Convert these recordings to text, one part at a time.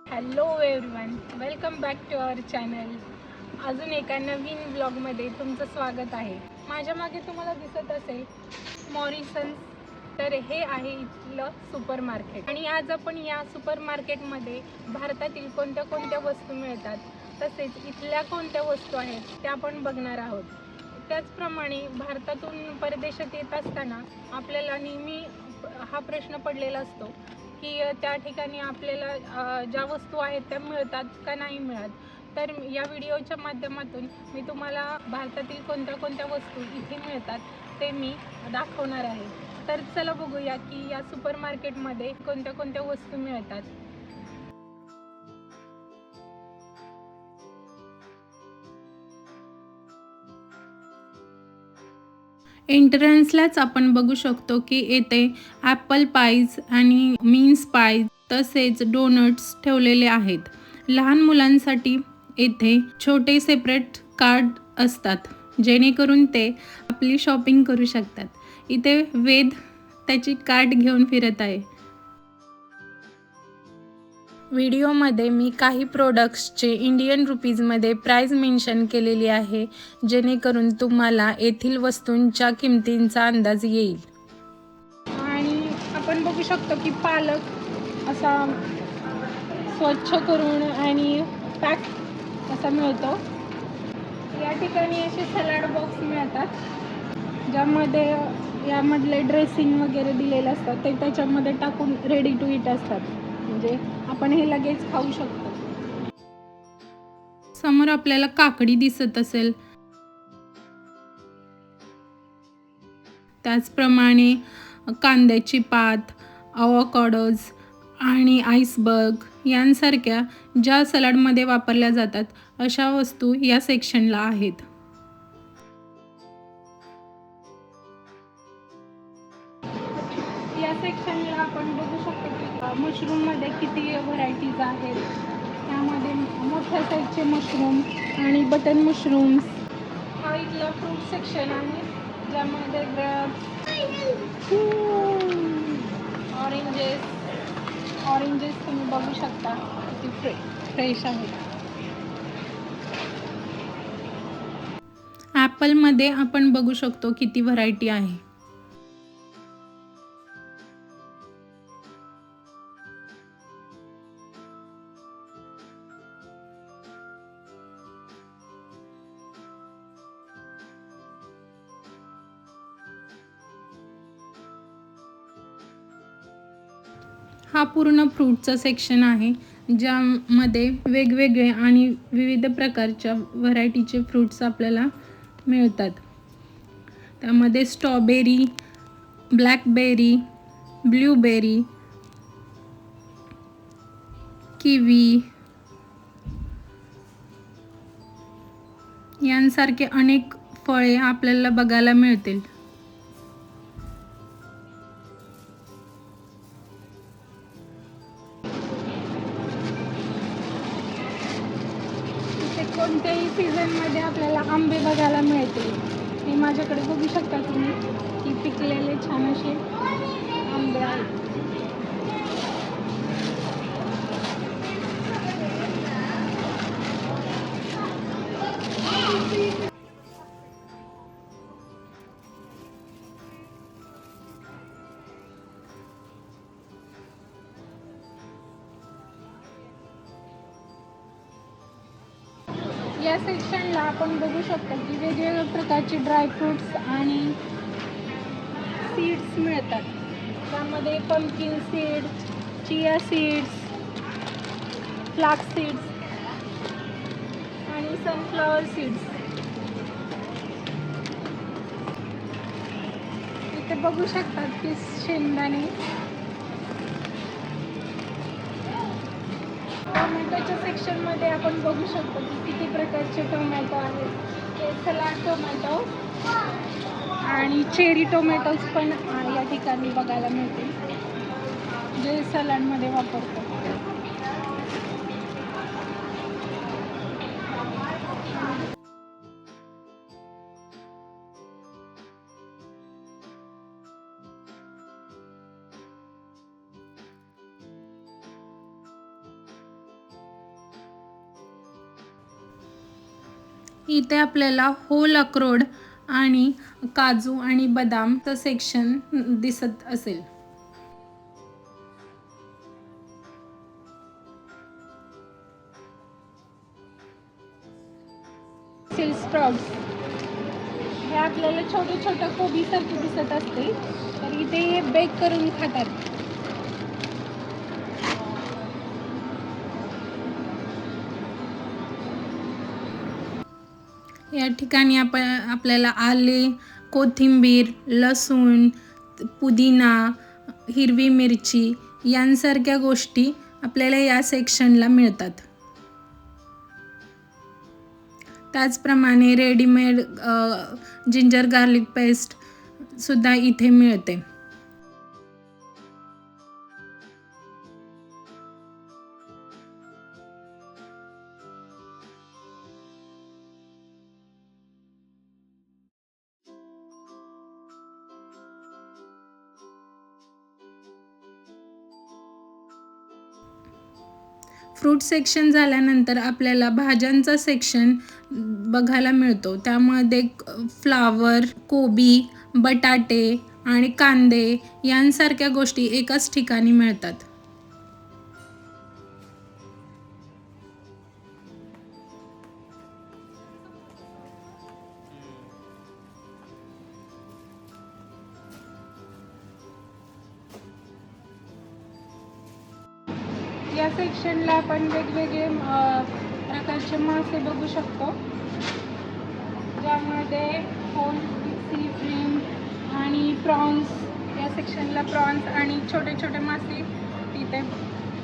Hello everyone, welcome back to our channel. अजून एका नवीन ब्लॉगमध्ये तुमचं स्वागत आहे. माझ्या मागे तुम्हाला दिसत असेल मॉरिसन्स. तर हे आहे इथलं सुपर मार्केट आणि आज आपण या सुपर मार्केटमध्ये भारतातील कोणत्या कोणत्या वस्तू मिळतात तसेच इथल्या कोणत्या वस्तू आहेत त्या आपण बघणार आहोत. त्याचप्रमाणे भारतातून परदेशात येत असताना आपल्याला नेहमी हा प्रश्न पडलेला असतो की त्या ठिकाणी आपल्याला ज्या वस्तू आहेत त्या मिळतात का नाही मिळत. तर या व्हिडिओच्या माध्यमातून मी तुम्हाला भारतातील कोणत्या कोणत्या वस्तू इथे मिळतात ते मी दाखवणार आहे. तर चला बघूया की या सुपर मार्केटमध्ये कोणत्या कोणत्या वस्तू मिळतात. एंट्रन्सलाच आपण बघू शकतो की येथे ॲपल पाईज आणि मिन्स पाईज तसेच डोनट्स ठेवलेले आहेत. लहान मुलांसाठी येथे छोटे सेपरेट कार्ड असतात जेणेकरून ते आपली शॉपिंग करू शकतात. इथे वेद त्याची कार्ट घेऊन फिरत आहे. व्हिडिओमध्ये मी काही प्रोडक्ट्सचे इंडियन रुपीजमध्ये प्राईज मेन्शन केलेली आहे जेणेकरून तुम्हाला येथील वस्तूंच्या किमतींचा अंदाज येईल. आणि आपण बघू शकतो की पालक असा स्वच्छ करून आणि पॅक असा मिळतो. या ठिकाणी असे सलाड बॉक्स मिळतात ज्यामध्ये यामधले ड्रेसिंग वगैरे दिलेले असतात ते त्याच्यामध्ये टाकून रेडी टू ईट असतात, म्हणजे आपण हे लगेच खाऊ शकतो. समोर आपल्याला काकडी दिसत असेल, त्याचप्रमाणे कांद्याची पात, अवोकाडोज आणि आईसबर्ग यांसारख्या ज्या सलाडमध्ये वापरल्या जातात अशा वस्तू या सेक्शनला आहेत. या सेक्शनला आपण बघू शकतो की मशरूममध्ये किती व्हरायटीज आहेत. त्यामध्ये मोठ्या साईजचे मशरूम आणि बटन मशरूम्स. हा इथला फ्रूट सेक्शन आहे ज्यामध्ये ऑरेंजेस तुम्ही बघू शकता किती फ्रेश आहेत. ॲपलमध्ये आपण बघू शकतो किती व्हरायटी आहे. हा पूर्ण फ्रूटचा सेक्शन आहे ज्यामध्ये वेगवेगळे आणि विविध प्रकारच्या व्हरायटीचे फ्रूट्स आपल्याला मिळतात. त्यामध्ये स्ट्रॉबेरी, ब्लॅकबेरी, ब्ल्यूबेरी, किवी यांसारखे अनेक फळे आपल्याला बघायला मिळतील. कोणत्याही सीझनमध्ये आपल्याला आंबे बघायला मिळतील. हे माझ्याकडे बघू शकता तुम्ही की पिकलेले छान असे आंबे आहेत. या सेक्शनला आपण बघू शकतो की वेगवेगळ्या प्रकारचे ड्रायफ्रूट्स आणि सीड्स मिळतात. त्यामध्ये pumpkin seed, chia seeds, Flask seeds आणि सनफ्लॉवर सीड्स. इथे बघू शकतात की शेंगदाणे. टोमॅटोच्या सेक्शनमध्ये आपण बघू शकतो की किती प्रकारचे टोमॅटो आहेत. हे सलाड टोमॅटो आणि चेरी टोमॅटोज पण या ठिकाणी बघायला मिळतील जे सलाडमध्ये वापरतो. इथे आपल्याला होल अक्रोड आणि काजू आणि बदामचं सेक्शन दिसत असेल. स्प्राउट्स हे आपल्याला छोटे छोटे कोबीसारखे दिसत असते, तर इथे हे बेक करून खातात. या ठिकाणी आपल्याला आले, कोथिंबीर, लसूण, पुदिना, हिरवी मिरची यांसारख्या गोष्टी आपल्याला या सेक्शनला मिळतात. त्याचप्रमाणे रेडीमेड जिंजर गार्लिक पेस्ट सुद्धा इथे मिळते. फ्रूट सेक्शन झाल्यानंतर आपल्याला भाज्यांचा सेक्शन बघायला मिळतो. त्यामध्ये फ्लावर, कोबी, बटाटे आणि कांदे यांसारख्या गोष्टी एकाच ठिकाणी मिळतात. या सेक्शनला आपण वेगवेगळे प्रकारचे मासे बघू शकतो, ज्यामध्ये होल सी फ्रेम आणि प्रॉन्स. या सेक्शनला प्रॉन्स आणि छोटे छोटे मासे तिथे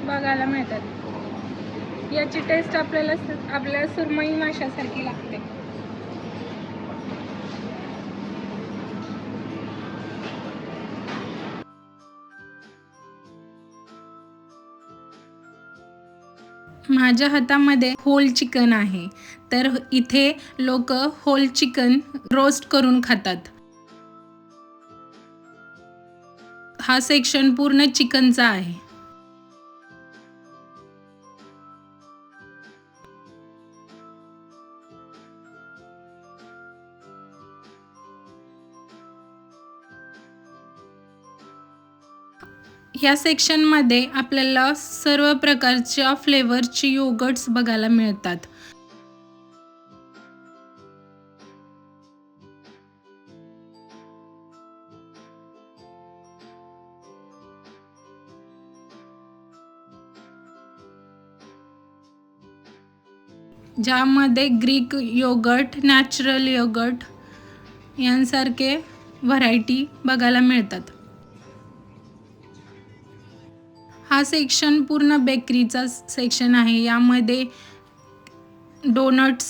बघायला मिळतात. याची टेस्ट आपल्याला सुरमई माशासारखी लागते. माझ्या हातामध्ये होल चिकन आहे, तर इथे लोक होल चिकन रोस्ट करून खातात. हा सेक्शन पूर्ण चिकनचा आहे. या सेक्शनमध्ये आपल्याला सर्व प्रकारच्या फ्लेवरची योगर्ट्स बघायला मिळतात. ज्यामध्ये ग्रीक योगर्ट, नॅचरल योगर्ट यांसारखे व्हरायटी बघायला मिळतात. हा सेक्शन पूर्ण बेकरीचा सेक्शन आहे. यामध्ये डोनट्स,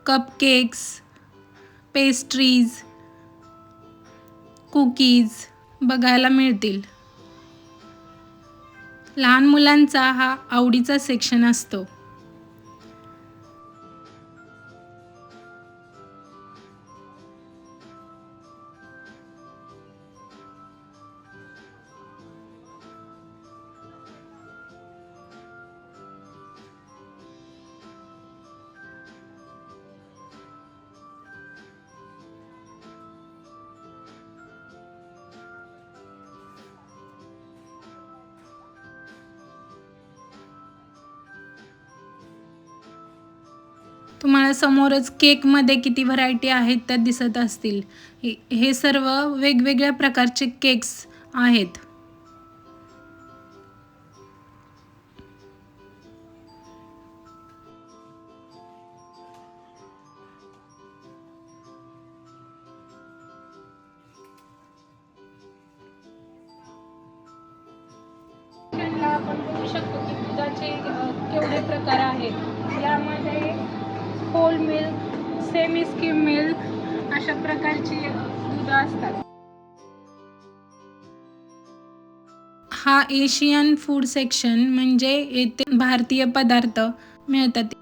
कपकेक्स, पेस्ट्रीज, कुकीज बघायला मिळतील. लहान मुलांचा हा आवडीचा सेक्शन असतो. तुम्हाला समोरच केकमध्ये किती व्हरायटी आहेत त्या दिसत असतील. हे सर्व वेगवेगळ्या प्रकारचे केक्स आहेत. आपण बघू शकतो की दुधाचे केवढे प्रकार आहेत. यामध्ये whole milk, semi skim milk अशा प्रकारची दूध असतात. हा एशियन फूड सेक्शन म्हणजे येथे भारतीय पदार्थ मिळतात.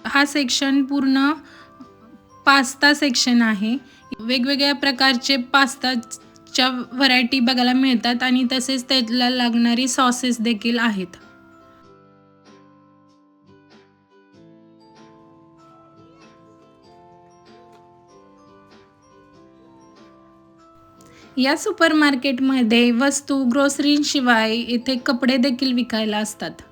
हा सेक्शन पूर्ण पास्ता सेक्शन आहे. वेगवेगळ्या प्रकारचे पास्ताच्या व्हरायटी बघायला मिळतात आणि तसेच त्याला लागणारी सॉसेस देखील आहेत. या सुपरमार्केटमध्ये वस्तू ग्रोसरीशिवाय इथे कपडे देखील विकायला असतात.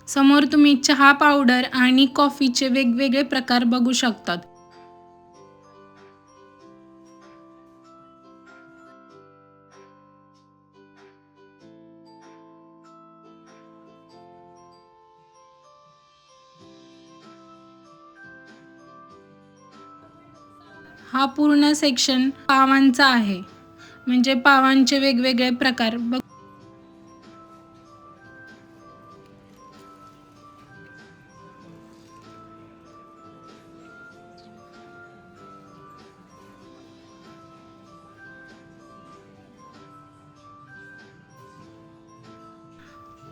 समोर तुम्ही चहा पावडर आणि कॉफीचे वेगवेगळे प्रकार बघू शकतात. हा पूर्ण सेक्शन पावांचा आहे, म्हणजे पावांचे वेगवेगळे प्रकार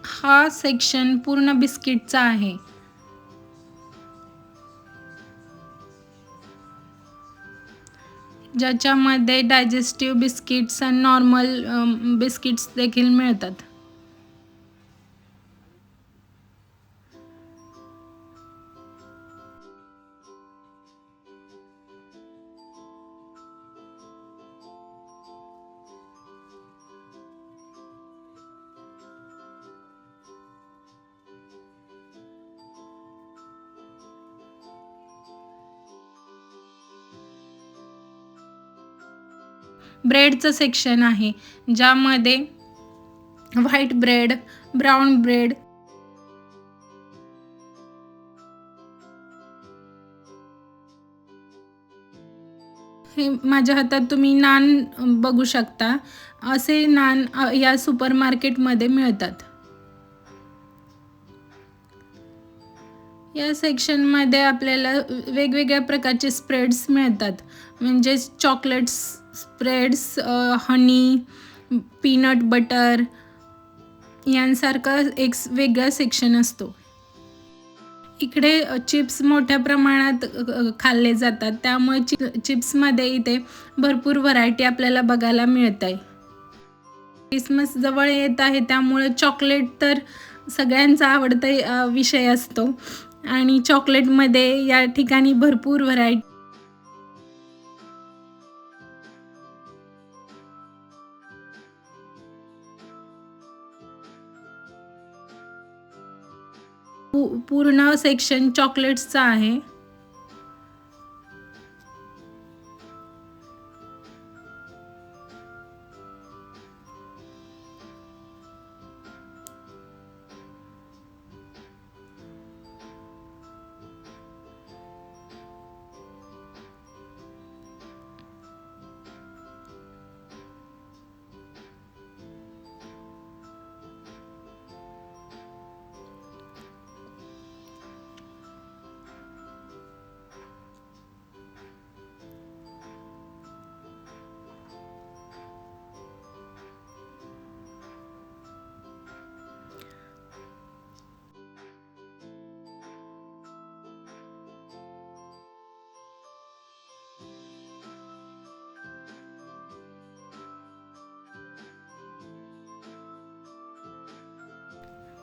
हा सेक्शन पूर्ण बिस्किटचा आहे. ज्याच्यामध्ये डायजेस्टिव्ह बिस्किट्स आणि नॉर्मल बिस्किट्स देखील मिळतात. ब्रेडचं सेक्शन आहे, ज्यामध्ये व्हाईट ब्रेड, ब्राऊन ब्रेड, हे माझ्या हातात तुम्ही नान बघू शकता. असे नान या सुपरमार्केटमध्ये मिळतात. या सेक्शनमध्ये आपल्याला वेगवेगळ्या प्रकारचे स्प्रेड्स मिळतात, म्हणजे चॉकलेट्स स्प्रेड्स, हनी, पीनट बटर यांसारखा एक वेगळा सेक्शन असतो. इकडे चिप्स मोठ्या प्रमाणात खाल्ले जातात, त्यामुळे चिप्समध्ये इथे भरपूर व्हरायटी आपल्याला बघायला मिळत आहे. क्रिसमस जवळ येत आहे, त्यामुळे चॉकलेट तर सगळ्यांचा आवडता विषय असतो आणि चॉकलेटमध्ये या ठिकाणी भरपूर व्हरायटी. पूर्ण सेक्शन चॉकलेट्सचा आहे.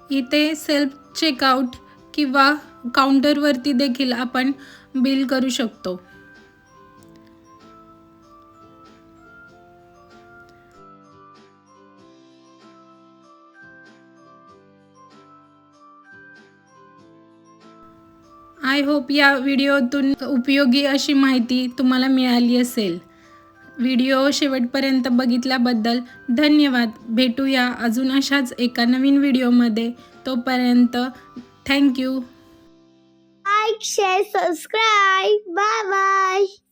इथे सेल्फ चेकआउट किंवा काउंटरवरती देखील आपण बिल करू शकतो. आय होप या व्हिडिओतून उपयोगी अशी माहिती तुम्हाला मिळाली असेल. व्हिडिओ शेवटपर्यंत बघितल्याबद्दल धन्यवाद. भेटूया अजून अशाच एका नवीन व्हिडिओमध्ये. तोपर्यंत thank you. Like, share, subscribe. Bye bye.